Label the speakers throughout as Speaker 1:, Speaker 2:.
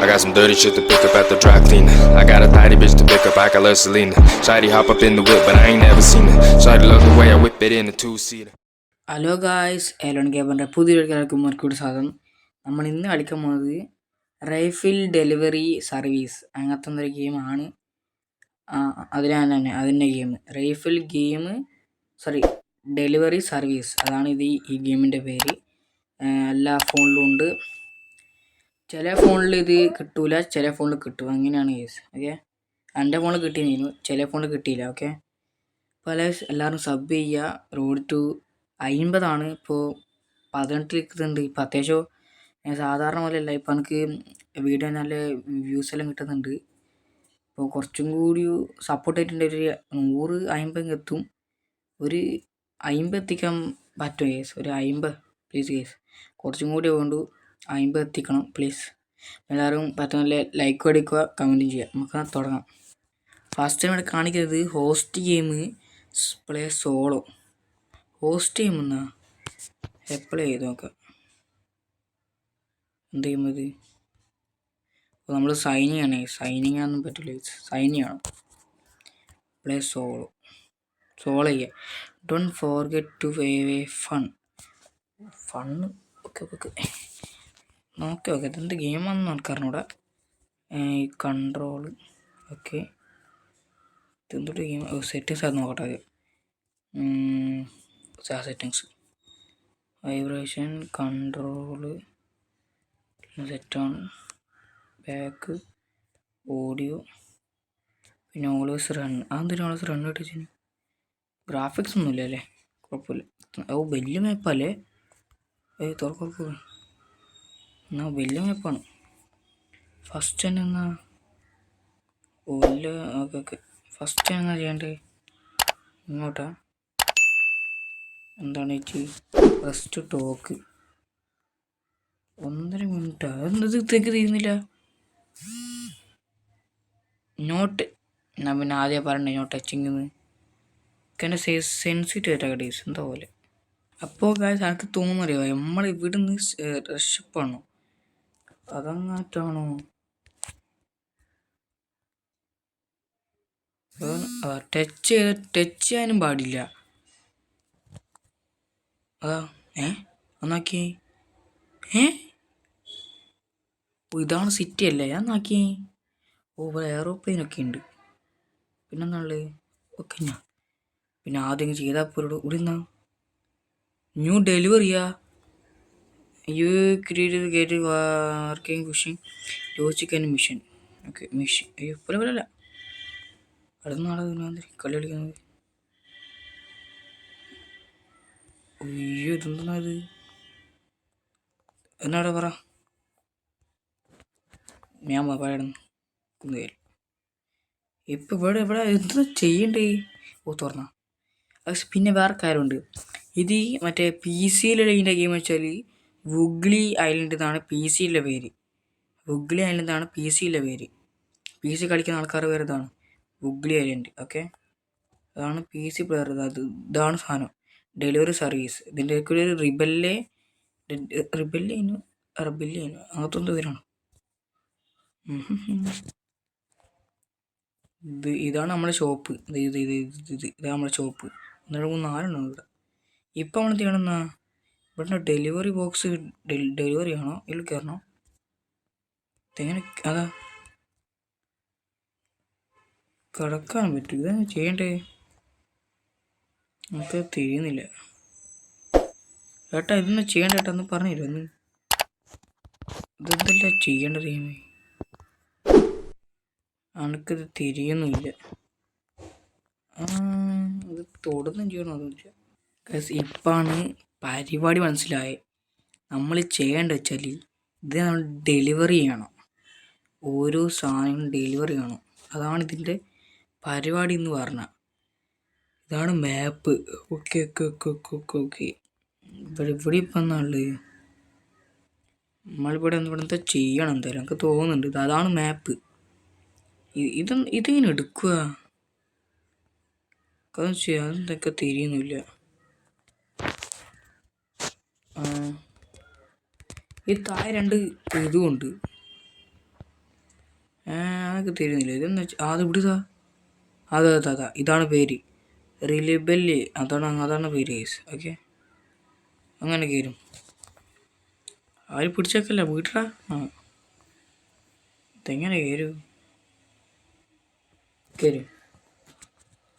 Speaker 1: I got some dirty shit to pick up at the dry cleaner. I got a tidy bitch to pick up, I got love Selena. Shawty hop up in the whip, but I ain't never seen her. Shawty love the way I whip it in a two-seater.
Speaker 2: Hello guys, എലോൺ ഗേബറിൻ്റെ പുതിയൊരു എല്ലാവർക്കും സ്വാഗതം. നമ്മൾ ഇന്ന് കളിക്കാൻ പോകുന്നത് rifle delivery service അങ്ങനത്തെ എന്തൊരു ഗെയിമാണ്. അതിൻ്റെ ഗെയിം ഡെലിവറി സർവീസ്, അതാണ് ഈ ഗെയിമിൻ്റെ പേര്. എല്ലാ ഫോണിലും ഉണ്ട്. ചില ഫോണിൽ ഇത് കിട്ടൂല, ചില ഫോണിൽ കിട്ടും, അങ്ങനെയാണ് കേസ്. ഓക്കെ, എൻ്റെ ഫോണിൽ കിട്ടിയിരുന്നു, ചില ഫോണിൽ കിട്ടിയില്ല. ഓക്കെ, പല എല്ലാവരും സബ് ചെയ്യുക. റോഡ് ടു 50 ഇപ്പോൾ 18 കിട്ടുന്നുണ്ട്. ഇപ്പം അത്യാവശ്യം സാധാരണ പോലെയല്ല, ഇപ്പം എനിക്ക് വീഡിയോ നല്ല വ്യൂസ് എല്ലാം കിട്ടുന്നുണ്ട്. ഇപ്പോൾ കുറച്ചും കൂടി സപ്പോർട്ട് ആയിട്ടുണ്ട്. ഒരു 150 എത്തും. ഒരു 50 എത്തിക്കാൻ പറ്റുമോ കേസ്? ഒരു 50 പ്ലീസ് കേസ്, കുറച്ചും കൂടി വേണ്ടു. 50 എത്തിക്കണം പ്ലീസ്. എല്ലാവരും പറ്റുന്ന ലൈക്ക് അടിക്കുക, കമൻറ്റും ചെയ്യുക. നമുക്ക് തുടങ്ങാം. ഫസ്റ്റ് ടൈം ഇവിടെ കാണിക്കുന്നത് host game play solo. Host game എന്നാ എപ്പോഴേ ചെയ്ത് നോക്കാം. എന്ത് ചെയ്യുന്നത്? അപ്പോൾ നമ്മൾ സൈനിങ് ആണെന്നും പറ്റില്ല, സൈനിങ് ആണ്. പ്ലേ സോളോ ചെയ്യുക. Don't forget to fun. Okay ഇതെന്ത് ഗെയിമാണെന്ന് നമുക്കറിഞ്ഞൂടാ. കൺട്രോൾ. ഓക്കെ, ഇതെന്തൊരു ഗെയിം? സെറ്റിങ്സ് അത് നോക്കട്ടെ. സെറ്റിങ്സ്, വൈബ്രേഷൻ, കൺട്രോള്, സെറ്റാണ്, ബാക്ക്, ഓഡിയോ, പിന്നെ ഓൾവേസ് റൺ. അതെന്തിനാ ഓൾവേസ് റൺ ഇട്ടിച്ച്? ഗ്രാഫിക്സ് ഒന്നുമില്ല അല്ലേ? കുഴപ്പമില്ല. വലിയ മാപ്പല്ലേ? തുറക്കും എന്നാ വലിയ മാപ്പാണ്. ഫസ്റ്റ് തന്നെ എന്നാ ഓക്കെ ഫസ്റ്റ് എന്നാ ചെയ്യണ്ടേ? ഇങ്ങോട്ടാ? എന്താണ് ചേച്ചി? First talk 1.5 മിനിറ്റാ? എന്നത് ഇത്തേക്ക് തീരുന്നില്ല. നോട്ട് എന്നാ പിന്നെ ആദ്യം പറയണ്ടേ നോ ടച്ചിങ്. എന്നെ സെൻസിറ്റീവ് ആയിട്ടാ ഡേയ്സ് എന്താ പോലെ. അപ്പോൾ കാര്യം എനിക്ക് തോന്നുന്നറിയോ, നമ്മൾ ഇവിടുന്ന് റഷപ്പാണോ അതങ്ങാറ്റാണോ? ടച്ച് ചെയ്യാനും പാടില്ല. അതാ ഒന്നാക്കി. ഇതാണ് സിറ്റി അല്ലേ? ഞാൻ നോക്കി. ഇവിടെ എയറോപ്ലെയിനൊക്കെ ഉണ്ട്. പിന്നെന്താണുള്ളത്? ഓക്കെ, ഞാൻ പിന്നെ ആദ്യം ചെയ്താൽ പോരോട് ഇവിടുന്ന ന്യൂ ഡെലിവറിയാ. You create gate working pushing logic and mission. Okay, mission. അയ്യോ പോലെ അടുത്ത നാളെ കളി കളിക്കുന്നത്. അയ്യോ ഇതെന്താ ഇത്? എന്നാടാ പറ. ഞാൻ മൊബൈലിടുന്നു കുന്നുകയൽ. ഇപ്പം ഇവിടെ എന്താ ചെയ്യണ്ടേ? തുറന്ന. പിന്നെ വേറെ കാര്യമുണ്ട്. ഇത് മറ്റേ PC ഇതിൻ്റെ ഗെയിം വെച്ചാൽ വുഗ്ലി ഐലൻഡ് എന്നാണ് PC പേര്. വുഗ്ലി ഐലൻഡ് ആണ് PC PC കളിക്കുന്ന ആൾക്കാരുടെ പേര് ഇതാണ്, വുഗ്ലി ഐലൻഡ്. ഓക്കെ, അതാണ് PC പ്ലെയർ. ഇതാണ് സാധനം, ഡെലിവറി സർവീസ്. ഇതിൻ്റെ ഒരു റിബല്ലിയനോ അങ്ങനത്തെ എന്തോ പേരാണ്. ഇതാണ് നമ്മുടെ ഷോപ്പ്. ഇതാണ് നമ്മുടെ ഷോപ്പ്. 1 2 3 4 ഇവിടെ. ഇപ്പം നമ്മൾ ചെയ്യണമെന്നാ ഇവിടെ ഡെലിവറി ബോക്സ്. ഡെലിവറി ആണോ? ഇതിൽ കയറണോ? എങ്ങനെ? അതാ കിടക്കാൻ പറ്റും. ഇതാണ് ചെയ്യണ്ടേ? നമുക്ക് തിരിയുന്നില്ല ഏട്ടാ. ഇതൊന്നും ചെയ്യണ്ട ഏട്ടാ, ഒന്ന് പറഞ്ഞില്ല. ഒന്ന് ഇതെന്തല്ല ചെയ്യേണ്ട ദൈവമേ. എനിക്കിത് തിരിയൊന്നുമില്ല. ഇത് തൊടുന്നും ചെയ്യണമെന്നില്ല. ഇപ്പാണ് പരിപാടി മനസ്സിലായി. നമ്മൾ ചെയ്യേണ്ട വെച്ചാൽ ഇത് നമ്മൾ ഡെലിവറി ചെയ്യണം. ഓരോ സാധനങ്ങളും ഡെലിവറി ചെയ്യണം. അതാണ് ഇതിൻ്റെ പരിപാടി എന്ന് പറഞ്ഞാൽ. ഇതാണ് മാപ്പ്. ഓക്കെ ഇവിടെ ഇപ്പം എന്നാള് നമ്മളിവിടെ എന്താ ചെയ്യണം എന്തായാലും എനിക്ക് തോന്നുന്നുണ്ട്. അതാണ് മാപ്പ്. ഇതിങ്ങനെ എടുക്കുക അതെന്തൊക്കെ തിരിയുന്നില്ല. ഈ താഴെ 2 ഇതുമുണ്ട്. അതൊക്കെ തരുന്നില്ല. ഇതെന്ന് വെച്ചാൽ അത് ഇവിടുതാ. അതാ ഇതാണ് പേര്. റിലബല് അതാണ് പേര് കേസ്. ഓക്കെ, അങ്ങനെ കയറും. ആര് പിടിച്ചേക്കല്ല വീട്ടടാ. ഇതെങ്ങനെ കയറും?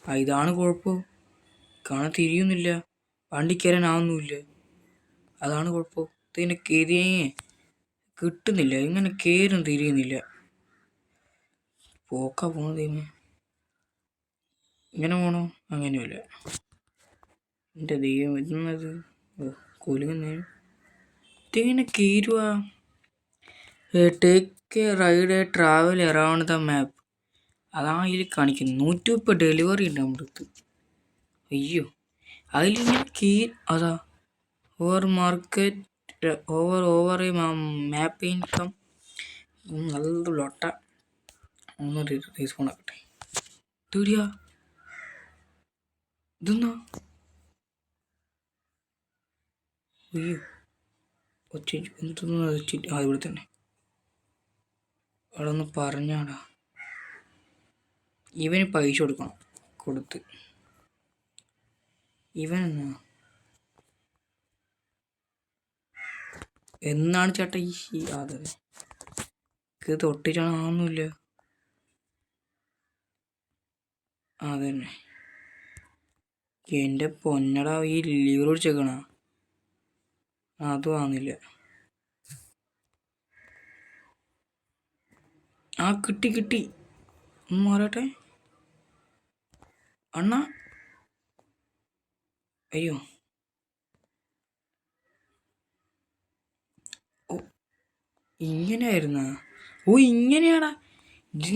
Speaker 2: ഇതാണ് കുഴപ്പം. കാണാൻ തിരിയുന്നില്ല, വണ്ടി കയറാനാവുന്നില്ല. അതാണ് കുഴപ്പം. ഇതിനെ കയറിയേ കിട്ടുന്നില്ല. ഇങ്ങനെ കയറും തിരിയുന്നില്ല. പോക്കാ പോണത്. ഇങ്ങനെ പോണോ? അങ്ങനെയല്ല. എൻ്റെ ദൈവം എന്നത് കൊലുങ്ങുന്നേ. ഇതിങ്ങനെ കയറുക. Take A ride A travel around the map. അതാണ് ഇതിൽ കാണിക്കുന്നത്. 130 ഡെലിവറി ഉണ്ട് നമ്മുടെ അടുത്ത്. അയ്യോ, അതിലിങ്ങനെ അതാ ഓവർ മാർക്കറ്റ് ഓവർ മാപ്പ് ഇൻകം. നല്ലൊരു ലൊട്ട. ഒന്ന് റീസ്പോൺ ആക്കട്ടെ. ഇതെവിടെയാ? ഇതെന്നാ? അയ്യോ, ഇവിടെ തന്നെ. അവിടെ ഒന്ന് പറഞ്ഞാടാ. ഇവന് പൈസ കൊടുക്കണം. കൊടുത്ത് ഇവനെന്നാ എന്നാണ് ചേട്ടാ ഈ അതെ തൊട്ടിട്ടാണൊന്നുമില്ല. അതന്നെ എൻ്റെ പൊന്നടാ. ഈ ലിവർ പിടിച്ചേക്കണ അതും ആവുന്നില്ല. കിട്ടി. മാറട്ടെ അണ്ണ. അയ്യോ, ഇങ്ങനെയായിരുന്ന? ഇങ്ങനെയാടാ. ഇത്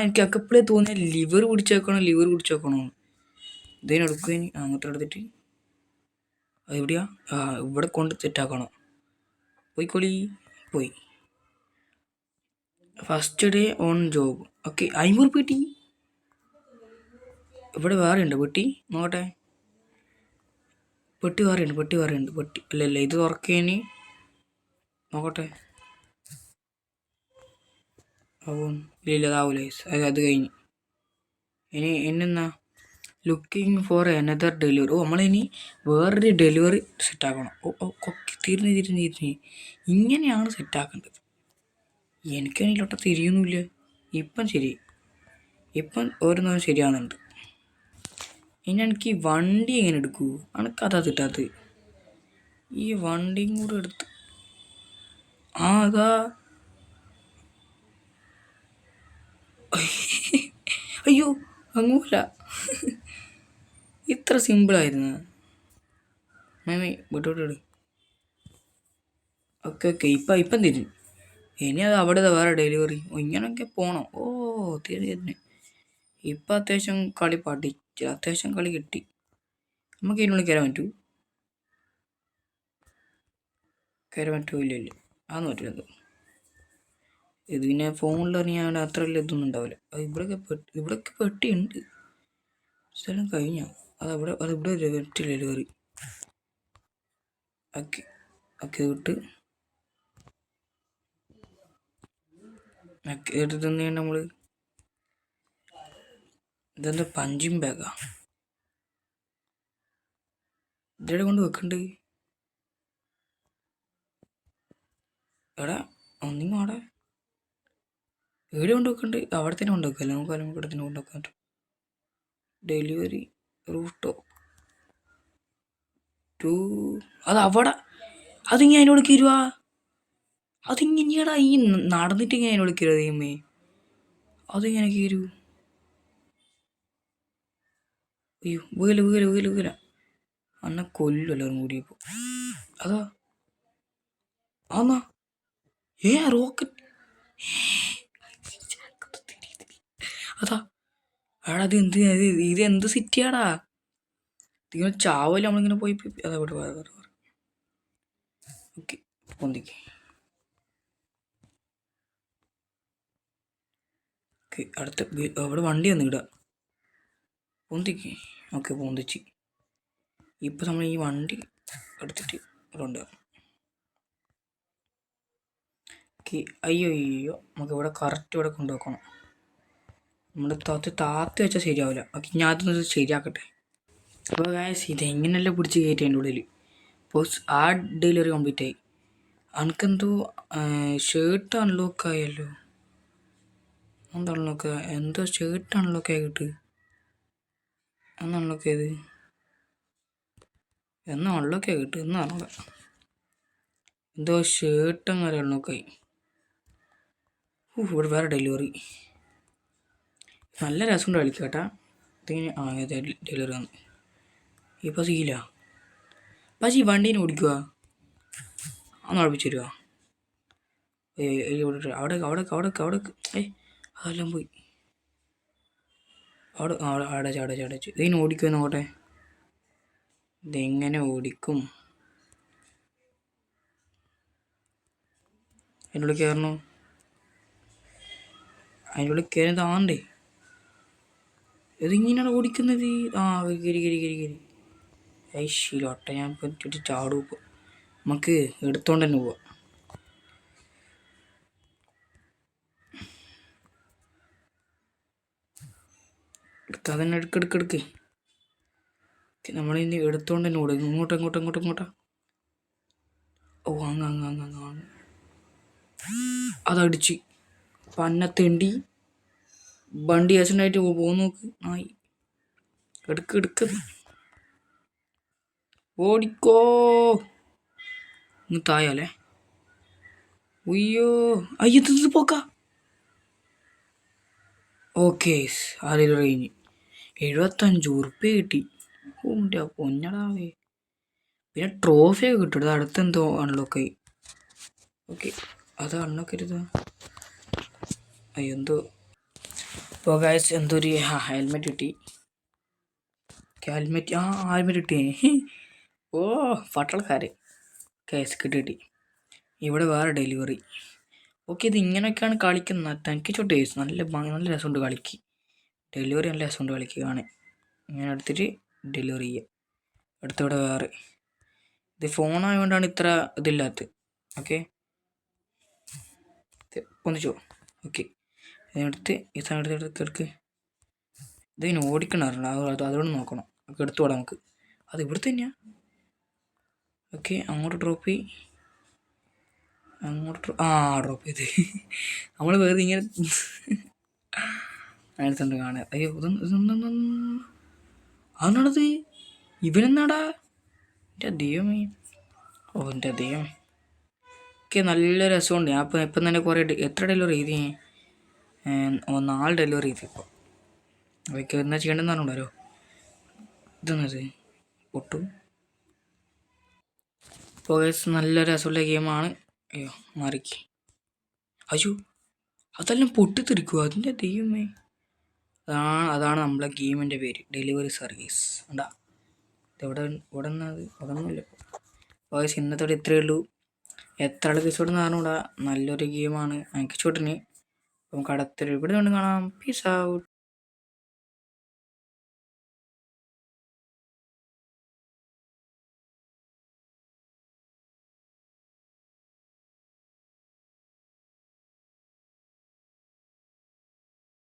Speaker 2: എനിക്കൊക്കെ എപ്പോഴേ തോന്നിയ ലിവർ പിടിച്ചേക്കണോ. ഇതിനെടുക്കുക. അങ്ങോട്ട് എടുത്തിട്ട് അതെവിടെയാ? ഇവിടെ കൊണ്ട് സെറ്റാക്കണം. പോയി. First day on job. Okay, 50 കിട്ടി. ഇവിടെ വേറെ ഉണ്ട് പെട്ടി. നോക്കട്ടെ. പെട്ടി വേറെ ഉണ്ട്. അല്ല ഇത് തുറക്കേനി. നോക്കട്ടെ. ഇല്ല അതാവൂല. അത് കഴിഞ്ഞ് ഇനി എന്നെന്നാ ലുക്കിംഗ് ഫോർ അനദർ ഡെലിവറി. നമ്മളിനി വേറൊരു ഡെലിവറി സെറ്റാക്കണം. തിരിഞ്ഞ് ഇങ്ങനെയാണ് സെറ്റാക്കേണ്ടത്. എനിക്കതിലോട്ട് തിരിയൊന്നുമില്ല. ഇപ്പം ശരി. ഇപ്പം ഓരോന്നും ശരിയാകുന്നുണ്ട്. ഇനി എനിക്ക് ഈ വണ്ടി എങ്ങനെ എടുക്കൂ? എനിക്കതാ കിട്ടാത്തത്. ഈ വണ്ടിയും കൂടെ എടുത്ത് അതാ. അയ്യോ, അങ്ങൂല. ഇത്ര സിമ്പിളായിരുന്നു. വിട്ടോട്ട്. ഓക്കെ ഇപ്പം തിരിഞ്ഞു. ഇനി അത് അവിടെ വേറെ ഡെലിവറി. ഇങ്ങനെയൊക്കെ പോകണം. തിരിഞ്ഞ് ഇപ്പം അത്യാവശ്യം കളി പഠിച്ചു. അത്യാവശ്യം കളി കിട്ടി. നമുക്ക് ഇതിനുള്ളിൽ കയറാൻ പറ്റൂല്ല. അതൊന്നും പറ്റില്ല. ഇത് പിന്നെ ഫോണിലെറിയാണ്ട് അത്ര വലിയ ഇതൊന്നും ഉണ്ടാവില്ല. ഇവിടെയൊക്കെ പെട്ടിയുണ്ട്. സ്ഥലം കഴിഞ്ഞാൽ അതിവിടെ ഡെലിവറി. ഓക്കെ വിട്ട് എടുത്ത് തന്നെയാണ് നമ്മൾ. ഇതെന്താ പഞ്ചിങ് ബാഗാ? ഇതെവിടെ കൊണ്ട് വെക്കണ്ട്? എടാ ഒന്നിങ്ങോ അവിടെ എവിടെ കൊണ്ട് വെക്കണ്ട്? അവിടെ തന്നെ കൊണ്ട് വെക്കല്ലേ. നമുക്ക് ഇവിടെ തന്നെ കൊണ്ട് വെക്കാൻ പറ്റും. ഡെലിവറി റൂട്ടോ അതവിടെ. അതിങ്ങനെ അതിനോട് കയറുക. അതിങ്ങനെയാടാ ഈ നടന്നിട്ട് ഇങ്ങനെ അതിനോട് കയറുക. ദൈവമേ, അതിങ്ങനെ കയറൂ. അയ്യോ, വീല അന്ന കൊല്ലുമല്ലോ കൂടിയപ്പോൾ. അതാ റോക്കറ്റ്. അതാ എടാ ഇതെന്ത് സിറ്റിയാടാ? ഇതിങ്ങനെ ചാവല്ലേ നമ്മളിങ്ങനെ പോയി. അതാ വേറെ. ഓക്കെ, പൊന്തിക്ക്. അടുത്ത അവിടെ വണ്ടി വന്ന് ഇടാം. പൊന്തിക്ക്. ഓക്കെ, പൊന്തിച്ച്. ഇപ്പം നമ്മൾ ഈ വണ്ടി എടുത്തിട്ട് കൊണ്ട് അയ്യോ അയ്യോ നമുക്ക് ഇവിടെ കറക്റ്റ് ഇവിടെ കൊണ്ടുവെക്കണം. നമ്മൾ താത്തി വെച്ചാൽ ശരിയാവില്ല. ഓക്കെ, ഞാൻ അതൊന്ന് ശരിയാക്കട്ടെ. അപ്പോൾ ഗായ്സ് ഇതെങ്ങനെയല്ല പിടിച്ച് കയറ്റി എൻ്റെ ഉള്ളിൽ. അപ്പോൾ ആ ഡെലിവറി കംപ്ലീറ്റ് ആയി. എനിക്കെന്തോ ഷർട്ട് അൺലോക്ക് ആയല്ലോ. എന്താ അൺലോക്ക്? എന്തോ ഷർട്ട് അൺലോക്ക് ആയിട്ട് എന്നാ അൺലോക്ക് ചെയ്ത്? എന്നാ അൺലോക്ക് ആയിട്ട് എന്നാ അറിയില്ല. എന്തോ ഷർട്ട് അങ്ങനെ അൺലോക്കായി. ഇവിടെ വേറെ ഡെലിവറി. നല്ല രസമുണ്ട് കളിക്കുക കേട്ടാ. ഇതിങ്ങനെ ഡെലിവറി വന്നു. ഇപ്പോൾ സീല പക്ഷേ ഈ വണ്ടീനെ ഓടിക്കുക അന്ന് അടുപ്പിച്ച് തരുക. അവിടെ അവിടെ അവിടെ അവിടെ അതെല്ലാം പോയി. അവിടെ അടച്ച് ഇതിനെ ഓടിക്കുമോ നോക്കട്ടെ. ഇതെങ്ങനെ ഓടിക്കും? അതിൻ്റെ ഉള്ളിൽ കയറണോ? അതിൻ്റെ ഉള്ളിൽ കയറി താണ്ടേ. ഇതിങ്ങനെയാണ് ഓടിക്കുന്നത്. കരി ഐശിലോട്ടെ. ഞാൻ ഇപ്പം ചാടും. ഇപ്പോൾ നമുക്ക് എടുത്തോണ്ട് തന്നെ പോവാം. അതന്നെ എടുക്ക്. നമ്മളിനി എടുത്തോണ്ട് തന്നെ ഓടും. ഇങ്ങോട്ടാ. ഓ അങ്ങ് അതടിച്ച് പന്നത്തേണ്ടി വണ്ടി ആക്സിഡൻ്റായിട്ട് പോകുന്ന നോക്ക്. ആയി എടുക്ക് ഓടിക്കോ. ഇന്ന് തായാലേ. അയ്യോ പോക്ക. ഓക്കെ, അതിൽ കഴിഞ്ഞ് 75 ഉറുപ്പ്യ കിട്ടി. പൊന്നടാവേ. പിന്നെ ട്രോഫിയൊക്കെ കിട്ടും. അടുത്തെന്തോ അൺലോക്കായി. ഓക്കെ, അത് അൺലോക്ക് ചെയ്തതാ. എന്തോ ഇപ്പോൾ ഗൈസ് എന്തോ ഒരു ഹെൽമെറ്റ് കിട്ടി. ഹെൽമെറ്റ് കിട്ടി. ഓ പട്ടാളക്കാര്. കേസ് കിട്ടി. ഇവിടെ വേറെ ഡെലിവറി. ഓക്കെ, ഇത് ഇങ്ങനെയൊക്കെയാണ് കളിക്കുന്നത്. തനിക്ക് ചോട്ടേസ് നല്ല രസമുണ്ട് കളിക്ക്. ഡെലിവറി നല്ല രസമുണ്ട് കളിക്ക് കാണാൻ. ഇങ്ങനെ എടുത്തിട്ട് ഡെലിവറി ചെയ്യുക. അടുത്തവിടെ വേറെ. ഇത് ഫോണായതുകൊണ്ടാണ് ഇത്ര ഇതില്ലാത്തത്. ഓക്കെ, ഒന്നിച്ചോ. ഓക്കെ, ഇതിനെടുത്ത് ഈ സാധനം എടുക്ക്. ഇതിങ്ങനെ ഓടിക്കണമായിരുന്നു. അതുകൊണ്ട് നോക്കണം. ഒക്കെ എടുത്തുകൂടാ നമുക്ക്. അത് ഇവിടെ തന്നെയാണ്. ഓക്കെ, അങ്ങോട്ട് ഡ്രോപ്പ് ചെയ്ത് നമ്മൾ വേറെ ഇങ്ങനെ അടുത്തുണ്ട് കാണാൻ. അയ്യോ അതാണത്. ഇവനെന്നാടാ എൻ്റെ ദൈവമേ. എൻ്റെ ദൈവമേ. ഓക്കെ, നല്ല രസമുണ്ട്. ഞാൻ ഇപ്പം തന്നെ കുറേ എത്ര ഡെലിവറി ചെയ്ത്? 4 ഡെലിവറി ചെയ്ത്. ഇപ്പോൾ അവയ്ക്ക് എന്നാ ചെയ്യേണ്ടതെന്ന് പറഞ്ഞുകൊണ്ടല്ലോ. ഇതെന്നത് ഒട്ടും. ഇപ്പോൾ നല്ല രസമുള്ള ഗെയിമാണ്. അയ്യോ മാറിക്ക്. അയ്യോ അതെല്ലാം പൊട്ടിത്തെറിക്കുക. അതിൻ്റെ ദൈവമേ. അതാണ് നമ്മളെ ഗെയിമിൻ്റെ പേര്, ഡെലിവറി സർവീസ്. ഉണ്ടാ ഇവിടെ ഒന്നുമില്ല. ഇപ്പോൾ ഇന്നത്തോടെ ഇത്രയേ ഉള്ളൂ. എത്ര ആൾ കിച്ചോട്ടെന്ന് പറഞ്ഞുകൂടാ. നല്ലൊരു ഗെയിമാണ്. എനിക്ക് ചോട്ടിന്. നമുക്ക് അടുത്തൊരു ഇവിടെ കൊണ്ട് കാണാം. Peace out.